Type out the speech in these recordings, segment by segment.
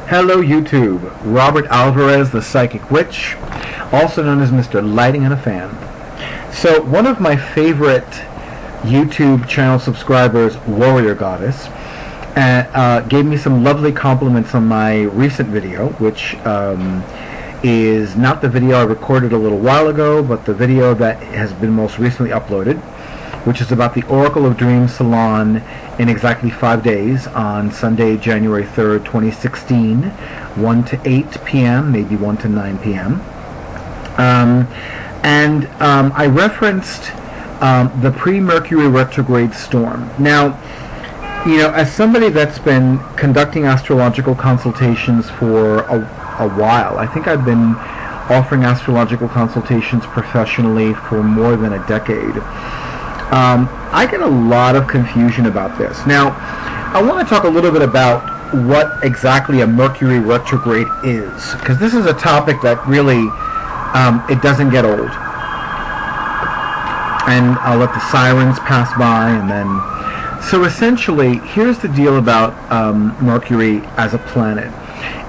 Hello YouTube, Robert Alvarez, the Psychic Witch, also known as Mr. Lighting and a Fan. So one of my favorite YouTube channel subscribers, Warrior Goddess, gave me some lovely compliments on my recent video, which is not the video I recorded a little while ago, but the video that has been most recently uploaded, which is about the Oracle of Dreams Salon in exactly 5 days on Sunday, January 3rd, 2016, 1 to 8 p.m., maybe 1 to 9 p.m. I referenced the pre-Mercury retrograde storm. Now, you know, as somebody that's been conducting astrological consultations for a while, I think I've been offering astrological consultations professionally for more than a decade. I get a lot of confusion about this. Now, I want to talk a little bit about what exactly a Mercury retrograde is, because this is a topic that really, it doesn't get old. And I'll let the sirens pass by, and then... So essentially, here's the deal about Mercury as a planet.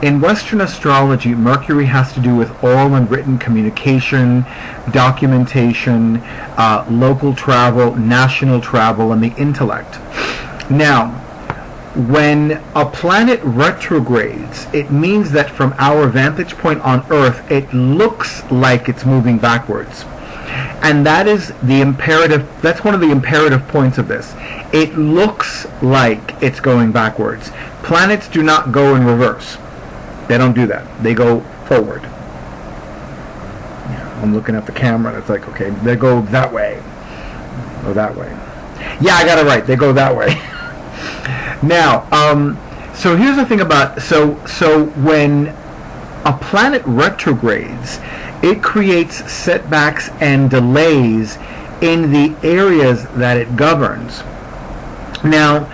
In Western astrology, Mercury has to do with oral and written communication, documentation, local travel, national travel, and the intellect. Now, when a planet retrogrades, it means that from our vantage point on Earth, it looks like it's moving backwards. And that is the imperative, that's one of the imperative points of this. It looks like it's going backwards. Planets do not go in reverse. They don't do that. They go forward. Yeah, I'm looking at the camera and it's like, okay, they go that way. Go that way. Yeah, I got it right. They go that way. Now, so here's the thing about, so when a planet retrogrades, it creates setbacks and delays in the areas that it governs. Now,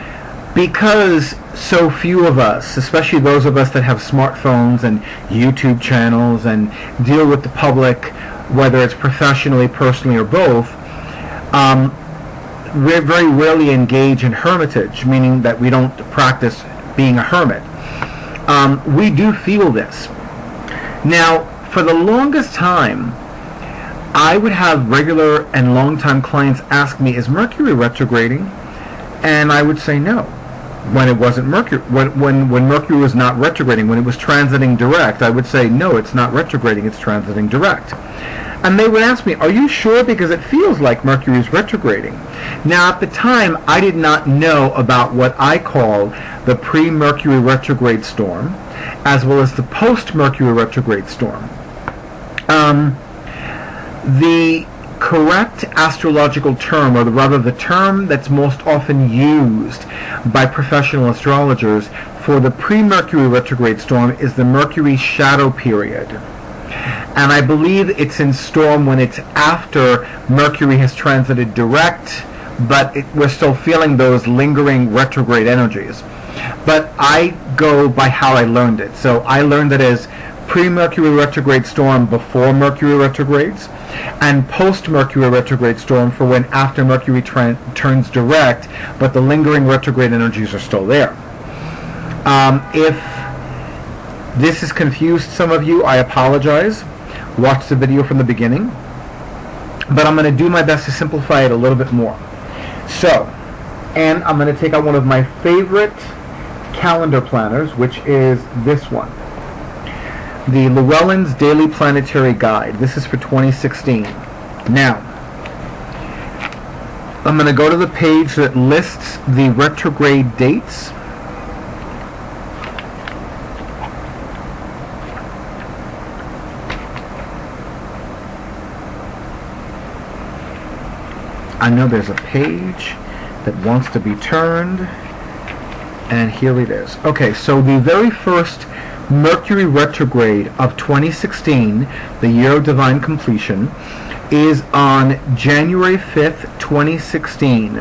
because so few of us, especially those of us that have smartphones and YouTube channels and deal with the public, whether it's professionally, personally, or both, we very rarely engage in hermitage, meaning that we don't practice being a hermit. We do feel this. Now, for the longest time, I would have regular and long-time clients ask me, is Mercury retrograding? And I would say no. When it wasn't Mercury, when Mercury was not retrograding, when it was transiting direct, I would say, no, it's not retrograding, it's transiting direct. And they would ask me, are you sure? Because it feels like Mercury is retrograding. Now, at the time, I did not know about what I call the pre-Mercury retrograde storm, as well as the post-Mercury retrograde storm. The correct astrological term, or rather the term that's most often used by professional astrologers for the pre-Mercury retrograde storm, is the Mercury shadow period. And I believe it's in storm when it's after Mercury has transited direct, but we're still feeling those lingering retrograde energies. But I go by how I learned it. So I learned it as pre-Mercury retrograde storm before Mercury retrogrades, and post-Mercury retrograde storm for when after Mercury turns direct, but the lingering retrograde energies are still there. If this has confused some of you, I apologize. Watch the video from the beginning. But I'm going to do my best to simplify it a little bit more. So, and I'm going to take out one of my favorite calendar planners, which is this one. The Llewellyn's Daily Planetary Guide. This is for 2016. Now, I'm going to go to the page that lists the retrograde dates. I know there's a page that wants to be turned, and here it is. Okay, so the very first Mercury retrograde of 2016, the year of divine completion, is on January 5th, 2016.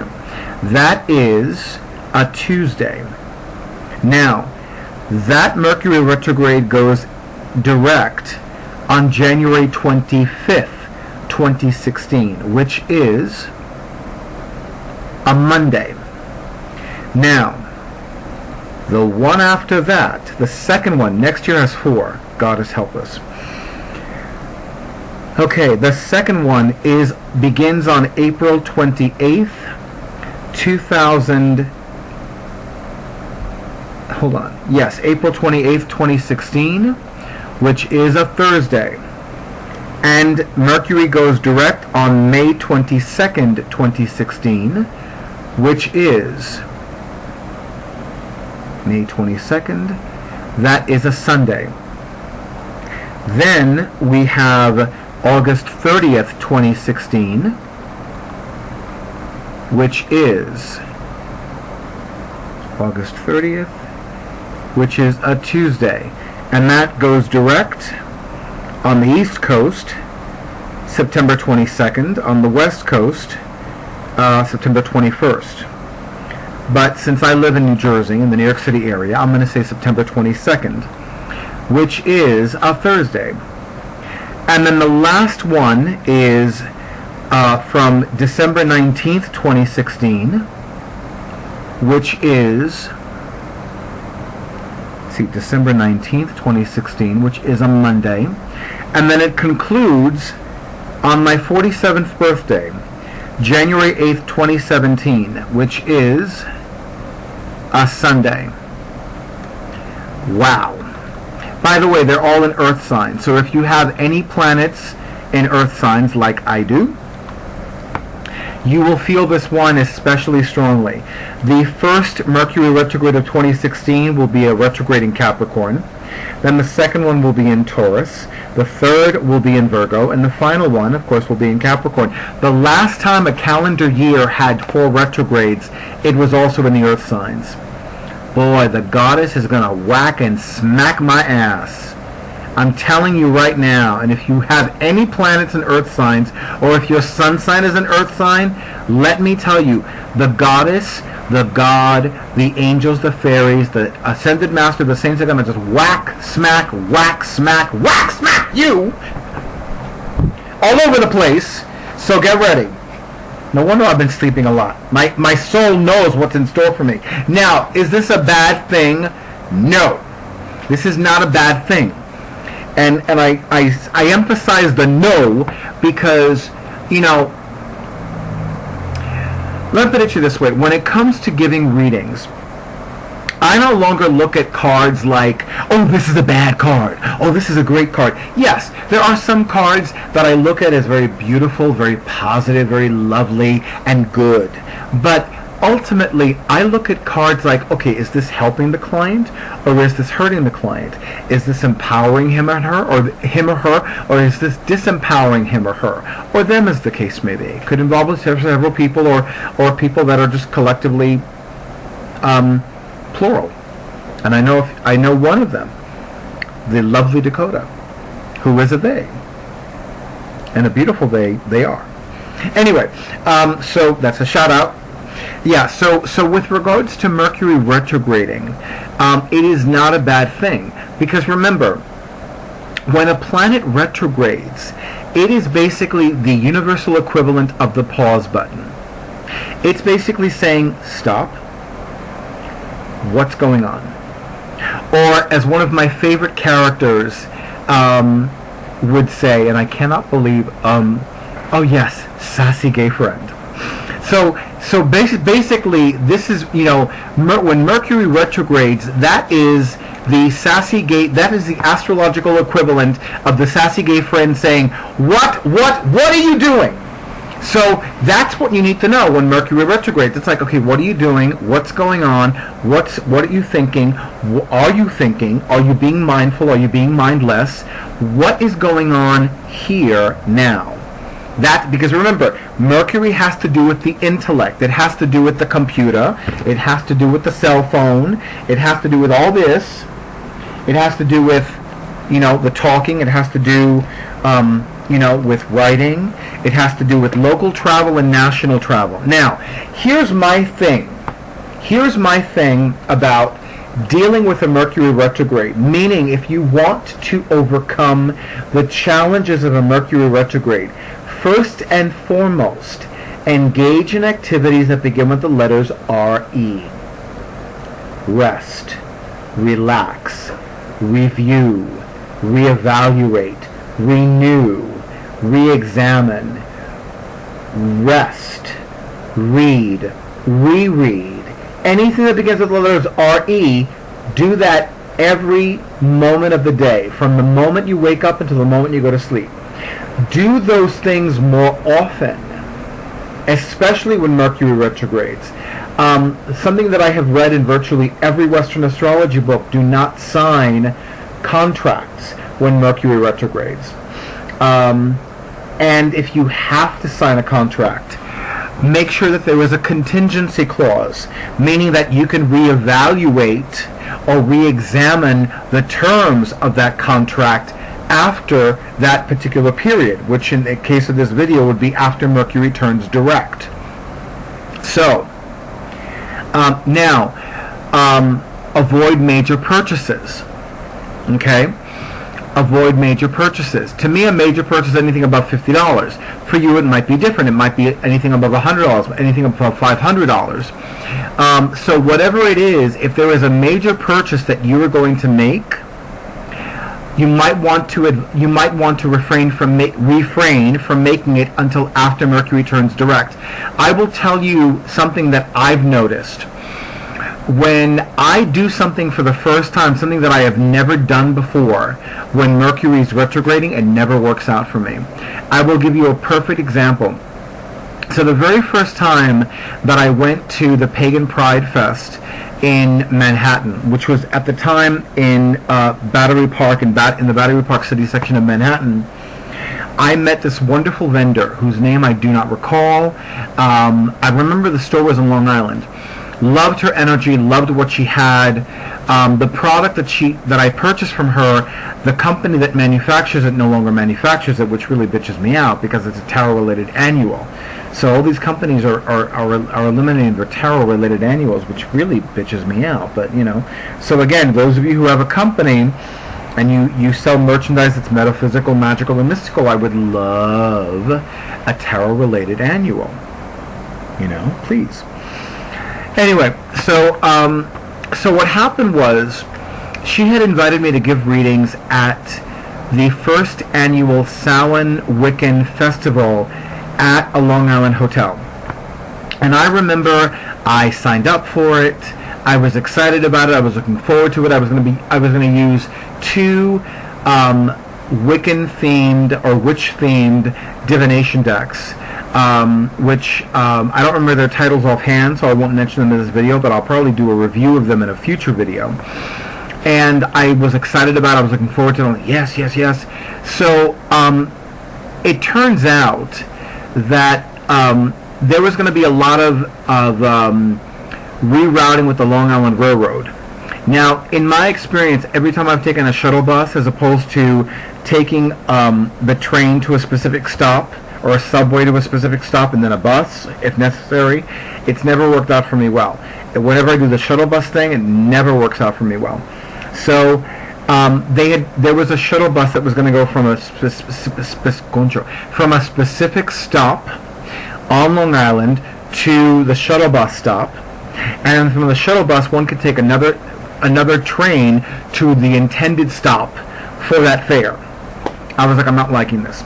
That is a Tuesday. Now, that Mercury retrograde goes direct on January 25th, 2016, which is a Monday. Now, The one after that, the second one, next year has 4. Goddess help us. Okay, the second one begins on April 28th, 2000. Hold on. Yes, April 28th, 2016, which is a Thursday. And Mercury goes direct on May 22nd, 2016, which is May 22nd. That is a Sunday. Then we have August 30th, 2016, which is August 30th, which is a Tuesday. And that goes direct on the East Coast, September 22nd, on the West Coast, September 21st. But since I live in New Jersey, in the New York City area, I'm going to say September 22nd, which is a Thursday. And then the last one is from December 19th, 2016, which is, December 19th, 2016, which is a Monday. And then it concludes on my 47th birthday, January 8th, 2017, which is a Sunday. Wow. By the way, they're all in Earth signs. So if you have any planets in Earth signs like I do, you will feel this one especially strongly. The first Mercury retrograde of 2016 will be a retrograde in Capricorn. Then the second one will be in Taurus. The third will be in Virgo. And the final one, of course, will be in Capricorn. The last time a calendar year had 4 retrogrades, it was also in the Earth signs. Boy, the goddess is going to whack and smack my ass. I'm telling you right now, and if you have any planets in Earth signs, or if your sun sign is an Earth sign, let me tell you, the goddess, the god, the angels, the fairies, the ascended master, the saints are going to just whack, smack you all over the place. So get ready. No wonder I've been sleeping a lot. My soul knows what's in store for me. Now, is this a bad thing? No. This is not a bad thing. And I emphasize the no because, you know, let me put it to you this way. When it comes to giving readings, I no longer look at cards like, oh, this is a bad card. Oh, this is a great card. Yes, there are some cards that I look at as very beautiful, very positive, very lovely, and good. But ultimately, I look at cards like, okay, is this helping the client, or is this hurting the client? Is this empowering him or her, or is this disempowering him or her, or them, as the case may be? It could involve several people, or people that are just collectively plural. And I know one of them, the lovely Dakota, who is a they, and a beautiful they are. Anyway, so that's a shout out. Yeah, so with regards to Mercury retrograding, it is not a bad thing, because remember, when a planet retrogrades, it is basically the universal equivalent of the pause button. It's basically saying, stop, what's going on? Or as one of my favorite characters would say, and I cannot believe, oh yes, sassy gay friend. So basically, this is, you know, when Mercury retrogrades, that is the sassy gay, that is the astrological equivalent of the sassy gay friend saying, what are you doing? So that's what you need to know when Mercury retrogrades. It's like, okay, what are you doing? What's going on? What are you thinking? Are you thinking? Are you being mindful? Are you being mindless? What is going on here now? That, because remember, Mercury has to do with the intellect. It has to do with the computer. It has to do with the cell phone. It has to do with all this. It has to do with, you know, the talking. It has to do, you know, with writing. It has to do with local travel and national travel. Now, here's my thing. Here's my thing about dealing with a Mercury retrograde, meaning if you want to overcome the challenges of a Mercury retrograde, first and foremost, engage in activities that begin with the letters R-E. Rest. relax, review, reevaluate, renew, re-examine, rest, read, reread. Anything that begins with the letters R-E, do that every moment of the day, from the moment you wake up until the moment you go to sleep. Do those things more often, especially when Mercury retrogrades. Something that I have read in virtually every Western astrology book: do not sign contracts when Mercury retrogrades. And if you have to sign a contract, make sure that there is a contingency clause, meaning that you can reevaluate or re-examine the terms of that contract after that particular period, which in the case of this video would be after Mercury turns direct. So, now, avoid major purchases. Okay? Avoid major purchases. To me, a major purchase is anything above $50. For you, it might be different. It might be anything above $100, anything above $500. So whatever it is, if there is a major purchase that you are going to make, you might want to refrain from making it until after Mercury turns direct. I will tell you something that I've noticed. When I do something for the first time, something that I have never done before, when Mercury is retrograding, it never works out for me. I will give you a perfect example. So the very first time that I went to the Pagan Pride Fest in Manhattan, which was at the time in Battery Park, in the Battery Park City section of Manhattan, I met this wonderful vendor whose name I do not recall. I remember the store was in Long Island. Loved her energy, loved what she had. The product that I purchased from her, the company that manufactures it no longer manufactures it, which really bitches me out because it's a tarot-related annual. So all these companies are eliminating their tarot-related annuals, which really bitches me out. But, you know, so again, those of you who have a company and you sell merchandise that's metaphysical, magical, and mystical, I would love a tarot-related annual. You know, please. Anyway, so what happened was, she had invited me to give readings at the first annual Samhain Wiccan Festival at a Long Island hotel. And I remember I signed up for it. I was excited about it. I was looking forward to it. I was going to use 2 Wiccan themed or witch themed divination decks. Which I don't remember their titles offhand, so I won't mention them in this video, but I'll probably do a review of them in a future video. And I was excited about it. I was looking forward to it. Yes, yes, yes. So it turns out that there was going to be a lot of rerouting with the Long Island Railroad. Now, in my experience, every time I've taken a shuttle bus as opposed to taking the train to a specific stop, or a subway to a specific stop and then a bus, if necessary, it's never worked out for me well. Whenever I do the shuttle bus thing, it never works out for me well. So there was a shuttle bus that was going to go from a specific stop on Long Island to the shuttle bus stop, and from the shuttle bus one could take another train to the intended stop for that fare. I was like, I'm not liking this.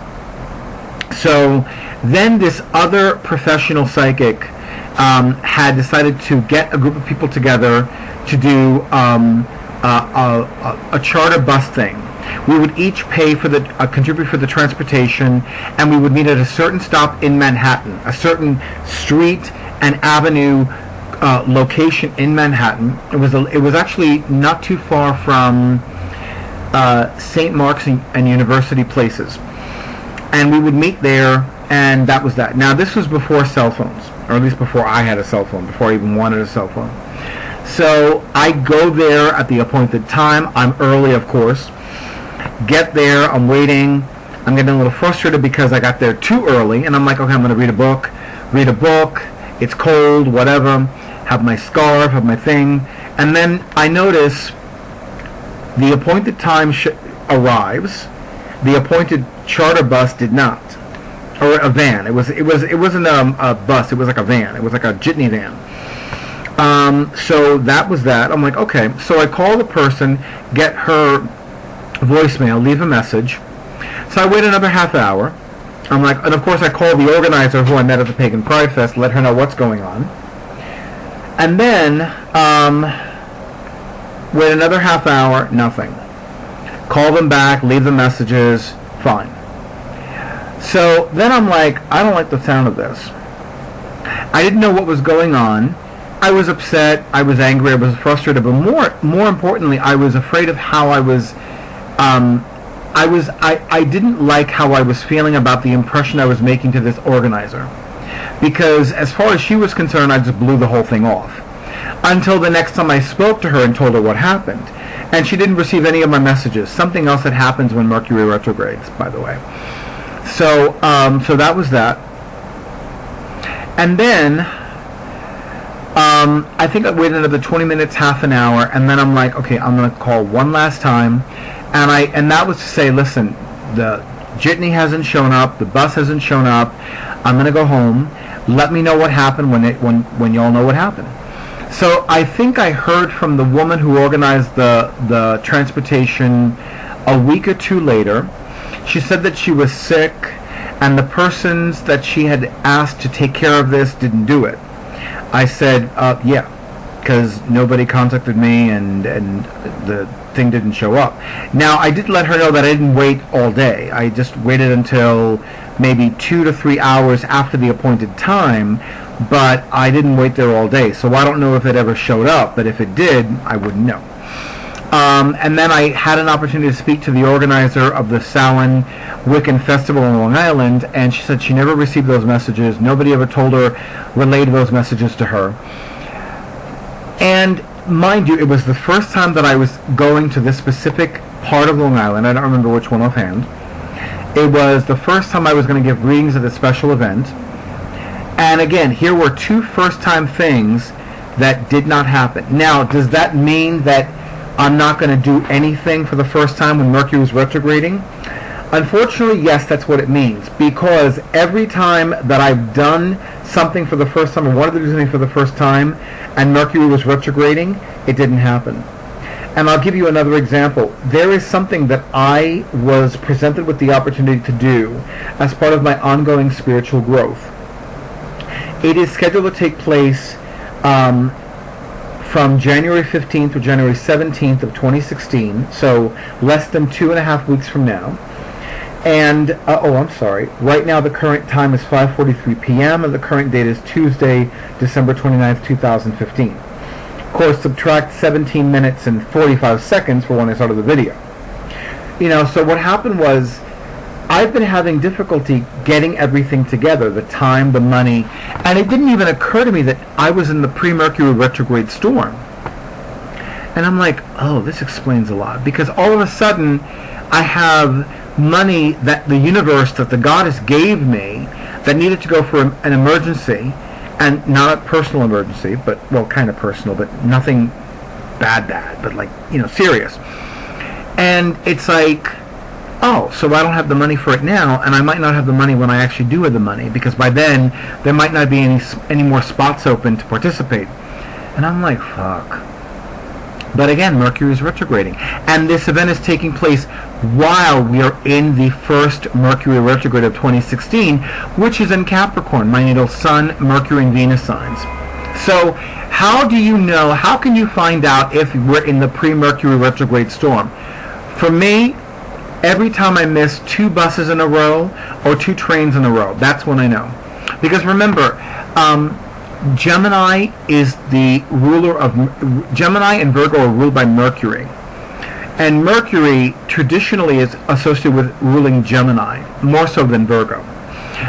So then this other professional psychic had decided to get a group of people together to do a charter bus thing. We would each pay for contribute for the transportation, and we would meet at a certain stop in Manhattan, a certain street and avenue location in Manhattan. It was actually not too far from St. Mark's and University places. And we would meet there, and that was that. Now, this was before cell phones, or at least before I had a cell phone, before I even wanted a cell phone. So I go there at the appointed time. I'm early, of course. Get there, I'm waiting. I'm getting a little frustrated because I got there too early, and I'm like, okay, I'm going to read a book. It's cold, whatever. Have my scarf, have my thing. And then I notice the appointed time arrives. The appointed charter bus did not, or a van. It wasn't a bus. It was like a van. It was like a jitney van. So that was that. I'm like, okay. So I call the person, get her voicemail, leave a message. So I wait another half hour. I'm like, and of course I call the organizer who I met at the Pagan Pride Fest, let her know what's going on. And then, wait another half hour, nothing. Call them back, leave the messages, fine. So then I'm like, I don't like the sound of this. I didn't know what was going on. I was upset, I was angry, I was frustrated, but more importantly, I was afraid of how I didn't like how I was feeling about the impression I was making to this organizer. Because as far as she was concerned, I just blew the whole thing off. Until the next time I spoke to her and told her what happened. And she didn't receive any of my messages. Something else that happens when Mercury retrogrades, by the way. So that was that. And then, I think I waited another 20 minutes, half an hour, and then I'm like, okay, I'm going to call one last time. And that was to say, listen, the jitney hasn't shown up, the bus hasn't shown up, I'm going to go home. Let me know what happened when y'all know what happened. So I think I heard from the woman who organized the transportation a week or two later. She said that she was sick, and the persons that she had asked to take care of this didn't do it. I said, yeah, because nobody contacted me and the thing didn't show up. Now, I did let her know that I didn't wait all day. I just waited until maybe 2 to 3 hours after the appointed time, but I didn't wait there all day. So I don't know if it ever showed up, but if it did, I wouldn't know. And then I had an opportunity to speak to the organizer of the Samhain Wiccan Festival on Long Island, and she said she never received those messages. Nobody ever told her, relayed those messages to her. And mind you, it was the first time that I was going to this specific part of Long Island. I don't remember which one offhand. It was the first time I was going to give readings at this special event. And again, here were two first-time things that did not happen. Now, does that mean that I'm not going to do anything for the first time when Mercury was retrograding? Unfortunately, yes, that's what it means. Because every time that I've done something for the first time, or wanted to do something for the first time, and Mercury was retrograding, it didn't happen. And I'll give you another example. There is something that I was presented with the opportunity to do as part of my ongoing spiritual growth. It is scheduled to take place from January 15th to January 17th of 2016, so less than 2.5 weeks from now. And, right now the current time is 5:43 p.m. and the current date is Tuesday, December 29th, 2015. Of course, subtract 17 minutes and 45 seconds for when I started the video. So what happened was, I've been having difficulty getting everything together, the time, the money, and it didn't even occur to me that I was in the pre-Mercury retrograde storm. And I'm like, oh, this explains a lot, because all of a sudden I have money that the universe, that the goddess gave me, that needed to go for an emergency, and not a personal emergency, but, well, kind of personal, but nothing bad, but serious. And it's like, oh, so I don't have the money for it now, and I might not have the money when I actually do have the money, because by then there might not be any more spots open to participate. And I'm like, fuck. But again, Mercury is retrograding, and this event is taking place while we are in the first Mercury retrograde of 2016, which is in Capricorn, my natal Sun, Mercury, and Venus signs. So how do you know, how can you find out if we're in the pre-Mercury retrograde storm? For me, every time I miss 2 buses in a row or 2 trains in a row, that's when I know. Because remember, Gemini is the ruler of... Gemini and Virgo are ruled by Mercury. And Mercury traditionally is associated with ruling Gemini, more so than Virgo.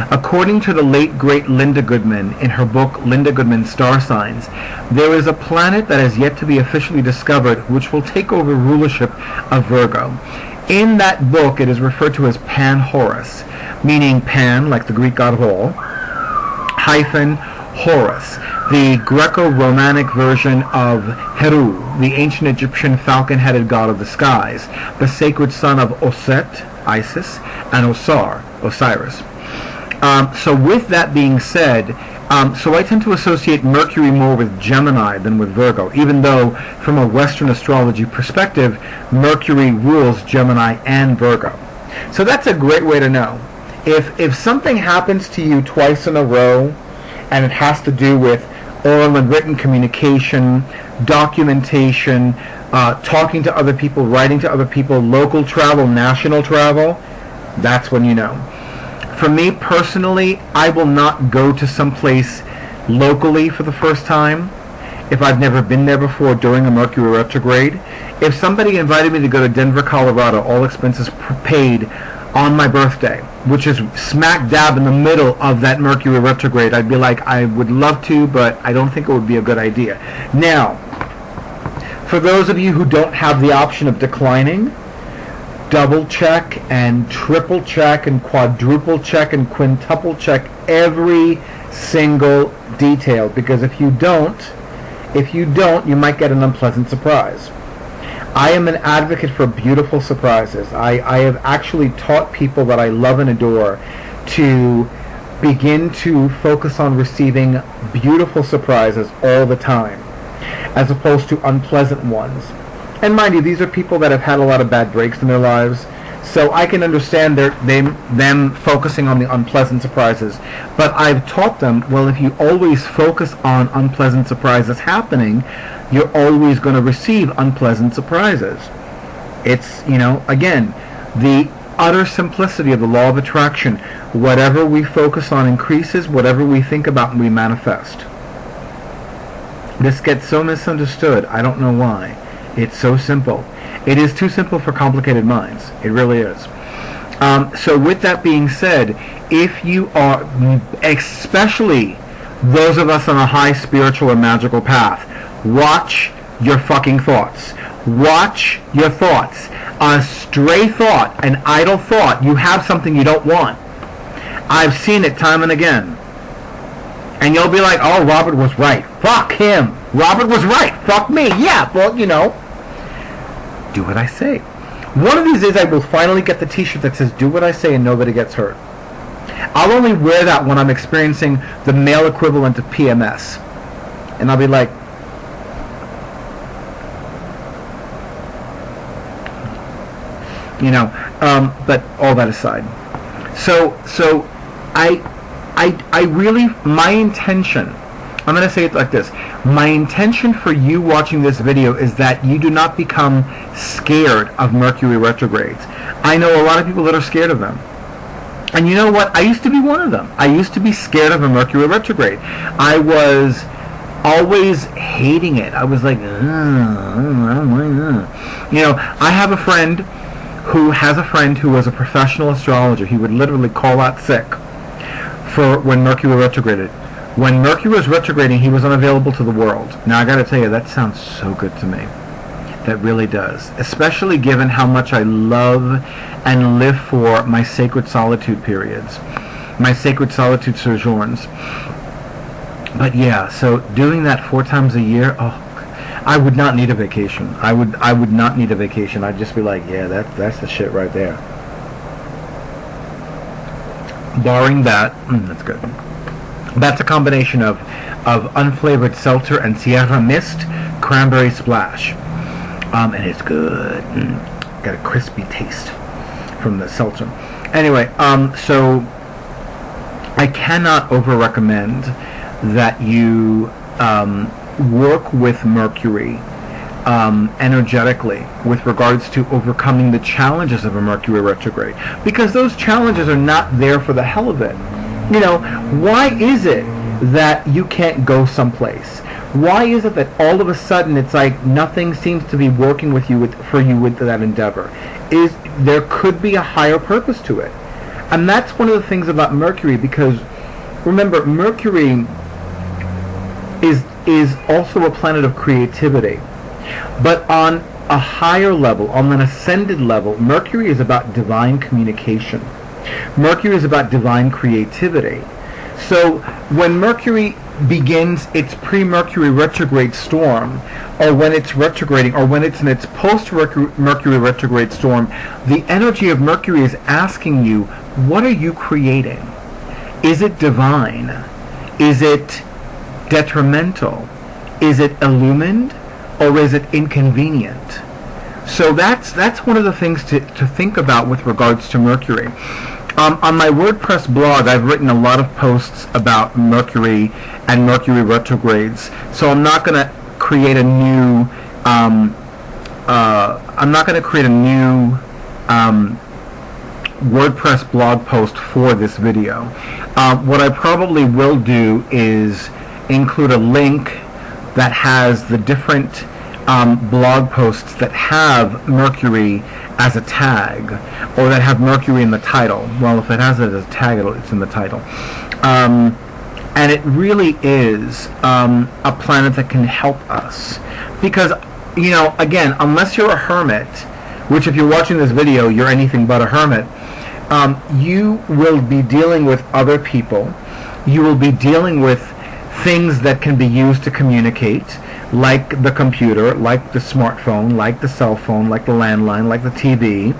According to the late, great Linda Goodman, in her book Linda Goodman's Star Signs, there is a planet that has yet to be officially discovered which will take over rulership of Virgo. In that book, it is referred to as Pan-Horus, meaning Pan, like the Greek god of all, hyphen Horus, the Greco-Romantic version of Heru, the ancient Egyptian falcon-headed god of the skies, the sacred son of Oset, Isis, and Osar, Osiris. So with that being said, so I tend to associate Mercury more with Gemini than with Virgo, even though from a Western astrology perspective, Mercury rules Gemini and Virgo. So that's a great way to know. If something happens to you twice in a row, and it has to do with oral and written communication, documentation, talking to other people, writing to other people, local travel, national travel, that's when you know. For me personally, I will not go to some place locally for the first time if I've never been there before during a Mercury retrograde. If somebody invited me to go to Denver, Colorado, all expenses paid, on my birthday, which is smack dab in the middle of that Mercury retrograde, I'd be like, I would love to, but I don't think it would be a good idea. Now, for those of you who don't have the option of declining, double check and triple check and quadruple check and quintuple check every single detail, because if you don't, you might get an unpleasant surprise. I am an advocate for beautiful surprises. I have actually taught people that I love and adore to begin to focus on receiving beautiful surprises all the time, as opposed to unpleasant ones. And mind you, these are people that have had a lot of bad breaks in their lives, so I can understand them focusing on the unpleasant surprises. But I've taught them, well, if you always focus on unpleasant surprises happening, you're always going to receive unpleasant surprises. It's, again, the utter simplicity of the law of attraction. Whatever we focus on increases, whatever we think about, we manifest. This gets so misunderstood. I don't know why. It's so simple. It is too simple for complicated minds. It really is. So with that being said, if you are, especially those of us on a high spiritual or magical path, watch your fucking thoughts. Watch your thoughts. A stray thought, an idle thought, you have something you don't want. I've seen it time and again. And you'll be like, oh, Robert was right. Fuck him. Robert was right. Fuck me. Yeah, well, do what I say. One of these days I will finally get the t-shirt that says, do what I say and nobody gets hurt. I'll only wear that when I'm experiencing the male equivalent of PMS. And I'll be like, but all that aside. So I really, my intention, I'm going to say it like this. My intention for you watching this video is that you do not become scared of Mercury retrogrades. I know a lot of people that are scared of them. And you know what? I used to be one of them. I used to be scared of a Mercury retrograde. I was always hating it. I was like, I don't like that. I have a friend who has a friend who was a professional astrologer. He would literally call out sick for when Mercury retrograded. When Mercury was retrograding, he was unavailable to the world. Now, I got to tell you, that sounds so good to me. That really does. Especially given how much I love and live for my sacred solitude periods. My sacred solitude sojourns. But yeah, so doing that 4 times a year, I would not need a vacation. I would not need a vacation. I'd just be like, yeah, that's the shit right there. Barring that, that's good. That's a combination of unflavored seltzer and Sierra Mist cranberry splash. And it's good. Got a crispy taste from the seltzer. Anyway, so I cannot over-recommend that you work with Mercury energetically with regards to overcoming the challenges of a Mercury retrograde, because those challenges are not there for the hell of it. Why is it that you can't go someplace? Why is it that all of a sudden it's like nothing seems to be working with you for that endeavor? There could be a higher purpose to it. And that's one of the things about Mercury, because remember, Mercury is also a planet of creativity. But on a higher level, on an ascended level, Mercury is about divine communication. Mercury is about divine creativity. So when Mercury begins its pre-Mercury retrograde storm, or when it's retrograding, or when it's in its post-Mercury retrograde storm, the energy of Mercury is asking you, what are you creating? Is it divine? Is it detrimental? Is it illumined? Or is it inconvenient? So that's one of the things to think about with regards to Mercury. On my WordPress blog, I've written a lot of posts about Mercury and Mercury retrogrades. So I'm not going to create a new WordPress blog post for this video. What I probably will do is include a link that has the different blog posts that have Mercury as a tag, or that have Mercury in the title. Well, if it has it as a tag, it's in the title. And it really is a planet that can help us. Because, you know, again, unless you're a hermit, which if you're watching this video, you're anything but a hermit, you will be dealing with other people. You will be dealing with things that can be used to communicate, like the computer, like the smartphone, like the cell phone, like the landline, like the TV.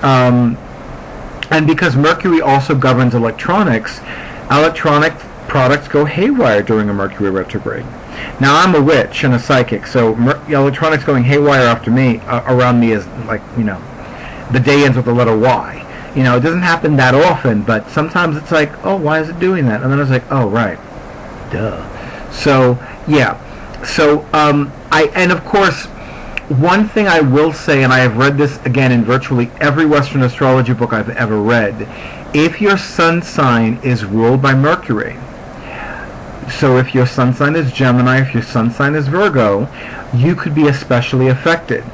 And because Mercury also governs electronics, electronic products go haywire during a Mercury retrograde. Now, I'm a witch and a psychic, so electronics going haywire after me, around me is like, you know, the day ends with the letter Y. You know, it doesn't happen that often, but sometimes it's like, oh, why is it doing that? And then it's like, oh, right. Duh. So, yeah. So, and of course, one thing I will say, and I have read this again in virtually every Western astrology book I've ever read, if your sun sign is ruled by Mercury, so if your sun sign is Gemini, if your sun sign is Virgo, you could be especially affected.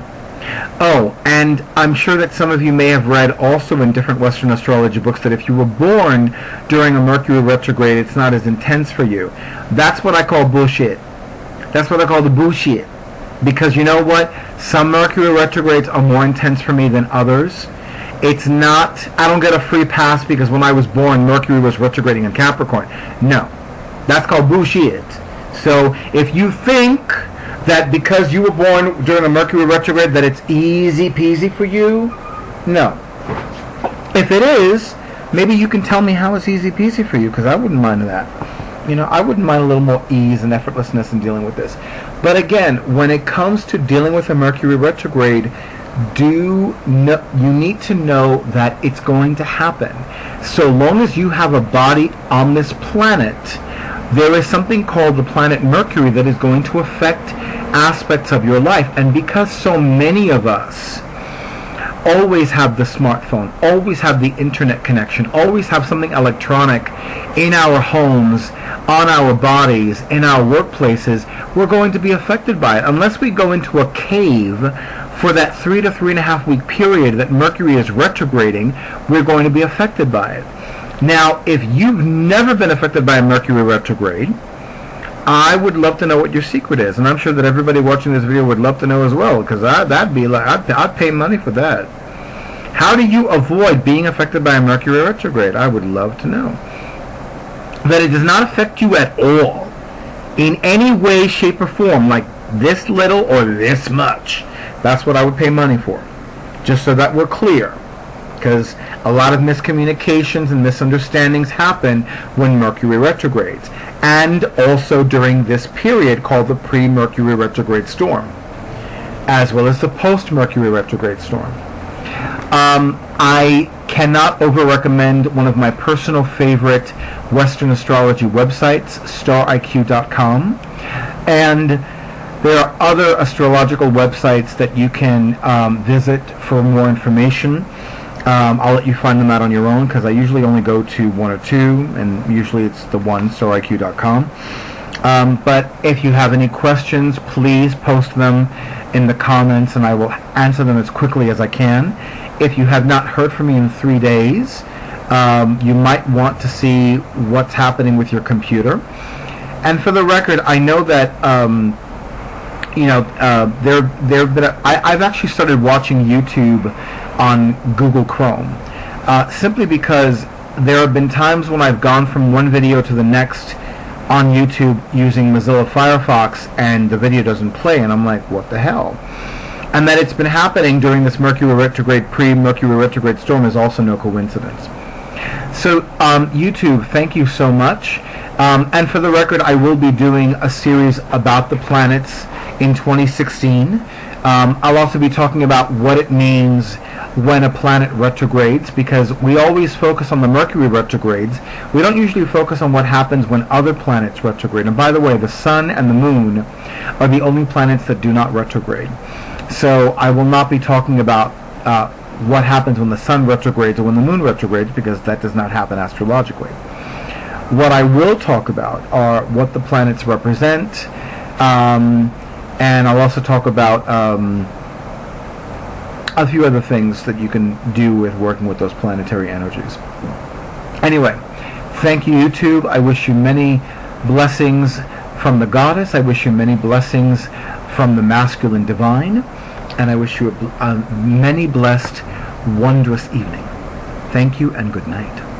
Oh, and I'm sure that some of you may have read also in different Western astrology books that if you were born during a Mercury retrograde, it's not as intense for you. That's what I call bullshit. That's what I call the bullshit. Because you know what? Some Mercury retrogrades are more intense for me than others. It's not, I don't get a free pass because when I was born, Mercury was retrograding in Capricorn. No. That's called bullshit. So if you think that because you were born during a Mercury retrograde that it's easy peasy for you, no. If it is, maybe you can tell me how it's easy peasy for you, because I wouldn't mind that. You know, I wouldn't mind a little more ease and effortlessness in dealing with this. But again, when it comes to dealing with a Mercury retrograde, you need to know that it's going to happen. So long as you have a body on this planet, there is something called the planet Mercury that is going to affect aspects of your life. And because so many of us always have the smartphone, always have the internet connection, always have something electronic in our homes, on our bodies, in our workplaces, we're going to be affected by it. Unless we go into a cave for that 3 to 3.5 week period that Mercury is retrograding, we're going to be affected by it. Now, if you've never been affected by a Mercury retrograde, I would love to know what your secret is, and I'm sure that everybody watching this video would love to know as well, because that'd be like, I'd pay money for that. How do you avoid being affected by a Mercury retrograde? I would love to know. That it does not affect you at all, in any way, shape, or form, like this little or this much. That's what I would pay money for, just so that we're clear. Because a lot of miscommunications and misunderstandings happen when Mercury retrogrades, and also during this period called the pre-Mercury retrograde storm, as well as the post-Mercury retrograde storm. I cannot over-recommend one of my personal favorite Western astrology websites, stariq.com, and there are other astrological websites that you can visit for more information. I'll let you find them out on your own, because I usually only go to one or two, and usually it's the one, stariq.com. But if you have any questions, please post them in the comments, and I will answer them as quickly as I can. If you have not heard from me in 3 days, you might want to see what's happening with your computer. And for the record, I know that I've actually started watching YouTube on Google Chrome, simply because there have been times when I've gone from one video to the next on YouTube using Mozilla Firefox and the video doesn't play, and I'm like, what the hell? And that it's been happening during this Mercury retrograde, pre-Mercury retrograde storm is also no coincidence. So YouTube, thank you so much. And for the record, I will be doing a series about the planets in 2016. I'll also be talking about what it means when a planet retrogrades, because we always focus on the Mercury retrogrades. We don't usually focus on what happens when other planets retrograde. And by the way, the Sun and the Moon are the only planets that do not retrograde. So I will not be talking about what happens when the Sun retrogrades or when the Moon retrogrades, because that does not happen astrologically. What I will talk about are what the planets represent, and I'll also talk about a few other things that you can do with working with those planetary energies. Anyway, thank you, YouTube. I wish you many blessings from the goddess. I wish you many blessings from the masculine divine. And I wish you a many blessed, wondrous evening. Thank you and good night.